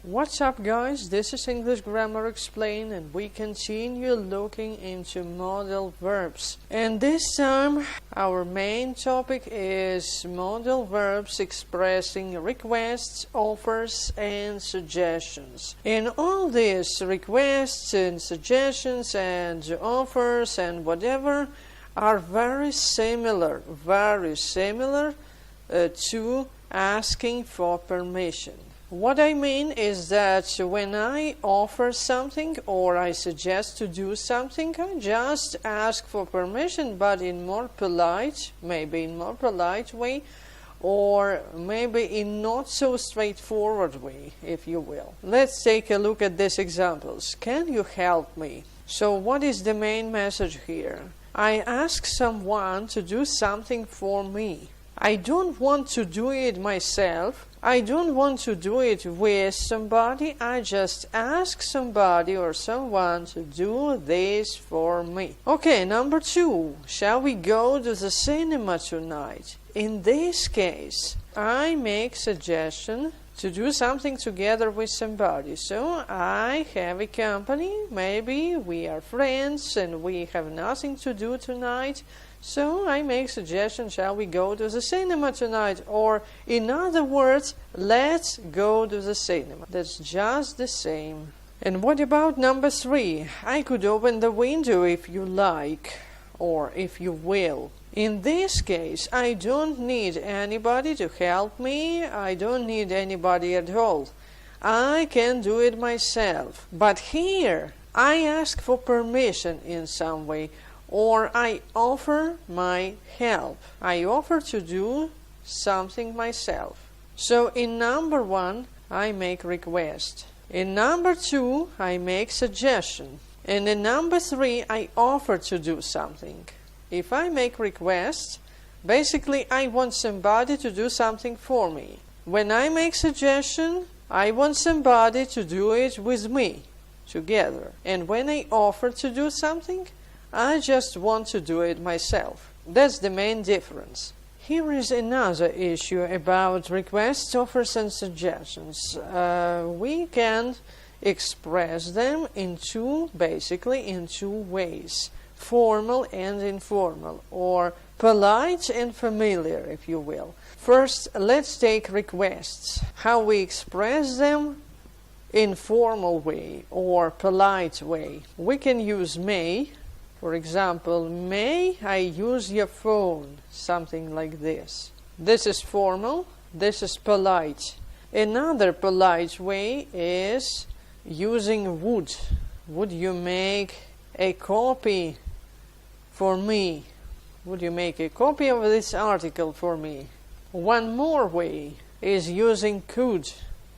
What's up, guys? This is English Grammar Explained, and we continue looking into modal verbs. And this time our main topic is modal verbs expressing requests, offers and suggestions. And all these requests and suggestions and offers and whatever are very similar to asking for permission. What I mean is that when I offer something or I suggest to do something, I just ask for permission, but in more polite, maybe in more polite way, or maybe in not so straightforward way, if you will. Let's take a look at these examples. Can you help me? So what is the main message here? I ask someone to do something for me. I don't want to do it myself. I don't want to do it with somebody. I just ask somebody or someone to do this for me. Okay, number 2. Shall we go to the cinema tonight? In this case, I make suggestion to do something together with somebody. So I have a company, maybe we are friends and we have nothing to do tonight. So I make suggestion, shall we go to the cinema tonight? Or in other words, let's go to the cinema. That's just the same. And what about number 3? I could open the window if you like, or if you will. In this case, I don't need anybody to help me. I don't need anybody at all. I can do it myself. But here, I ask for permission in some way, or I offer my help. I offer to do something myself. So in number 1, I make request. In number 2, I make suggestion. And in number 3, I offer to do something. If I make requests, basically I want somebody to do something for me. When I make suggestion, I want somebody to do it with me, together. And when I offer to do something, I just want to do it myself. That's the main difference. Here is another issue about requests, offers and suggestions. We can express them basically in two ways. Formal and informal, or polite and familiar, if you will. First, let's take requests. How we express them in formal way or polite way. We can use may. For example, may I use your phone? Something like this. This is formal, this is polite. Another polite way is using would. Would you make a copy for me? Would you make a copy of this article for me? One more way is using could.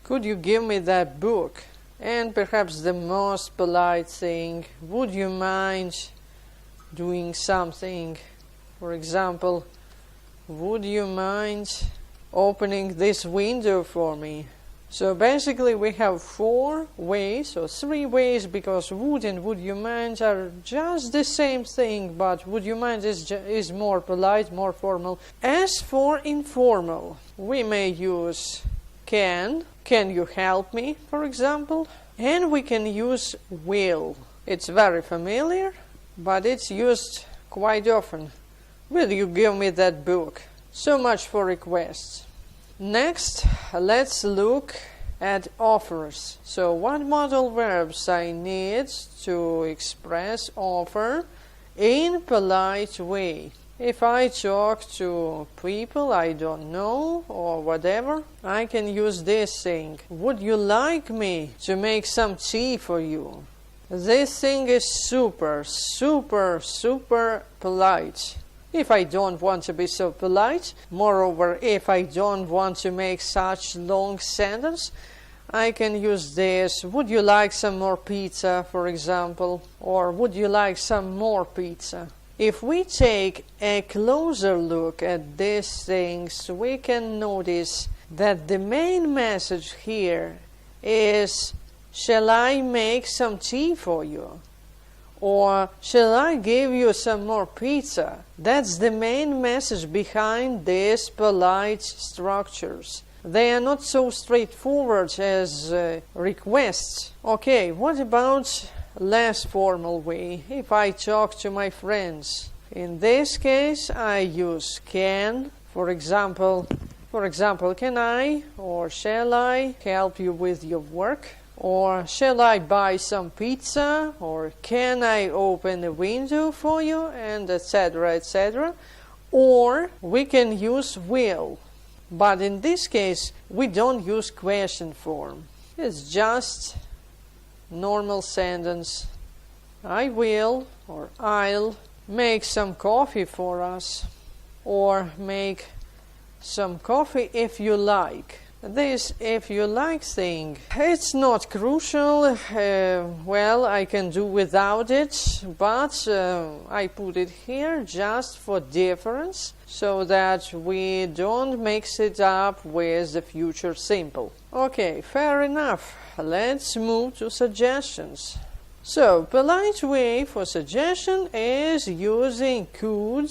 Could you give me that book? And perhaps the most polite thing, would you mind doing something? For example, would you mind opening this window for me? So basically we have 4 ways, or 3 ways, because would and would you mind are just the same thing, but would you mind is more polite, more formal. As for informal, we may use can you help me, for example, and we can use will. It's very familiar, but it's used quite often. Will you give me that book? So much for requests. Next, let's look at offers. So what modal verbs I need to express offer in polite way? If I talk to people I don't know or whatever, I can use this thing. Would you like me to make some tea for you? This thing is super polite. If I don't want to be so polite, moreover, if I don't want to make such long sentence, I can use this. Would you like some more pizza, for example? Or would you like some more pizza? If we take a closer look at these things, we can notice that the main message here is, shall I make some tea for you? Or shall I give you some more pizza? That's the main message behind these polite structures. They are not so straightforward as requests. Okay, what about less formal way? If I talk to my friends, in this case I use can. For example, can I or shall I help you with your work? Or shall I buy some pizza? Or can I open a window for you? And etc., etc. Or we can use will. But in this case, we don't use question form. It's just normal sentence. I will or I'll make some coffee for us. Or make some coffee if you like. This if you like thing, it's not crucial. Well, I can do without it, but I put it here just for difference, so that we don't mix it up with the future simple. Okay, fair enough. Let's move to suggestions. So, polite way for suggestion is using could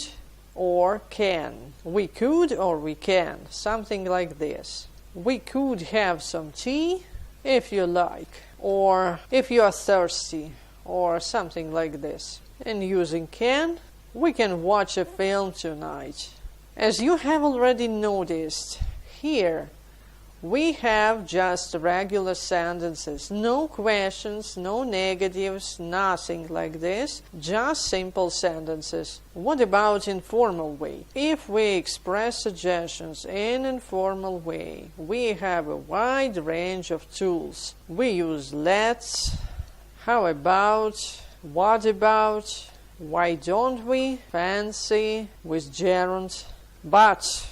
or can. We could or we can, something like this. We could have some tea if you like, or if you are thirsty, or something like this. And using can, we can watch a film tonight. As you have already noticed, here we have just regular sentences, no questions, no negatives, nothing like this, just simple sentences. What about informal way? If we express suggestions in informal way, we have a wide range of tools. We use let's, how about, what about, why don't we, fancy, with gerund, but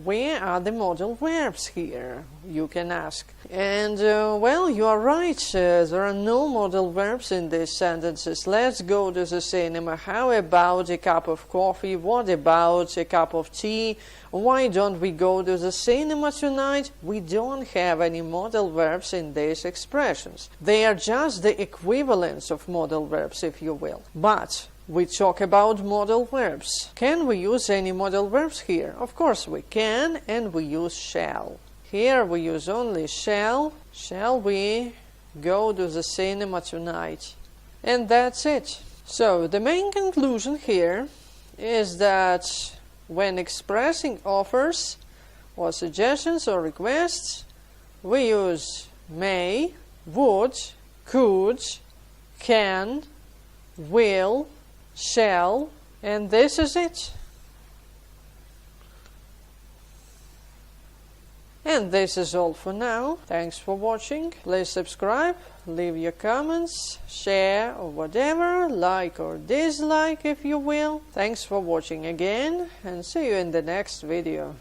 where are the modal verbs here, you can ask. And, well, you are right, there are no modal verbs in these sentences. Let's go to the cinema. How about a cup of coffee? What about a cup of tea? Why don't we go to the cinema tonight? We don't have any modal verbs in these expressions. They are just the equivalents of modal verbs, if you will. But we talk about modal verbs. Can we use any modal verbs here? Of course we can, and we use shall. Here we use only shall. Shall we go to the cinema tonight? And that's it. So the main conclusion here is that when expressing offers or suggestions or requests, we use may, would, could, can, will, shall, and this is it. And this is all for now. Thanks for watching. Please subscribe, leave your comments, share or whatever, like or dislike if you will. Thanks for watching again, and see you in the next video.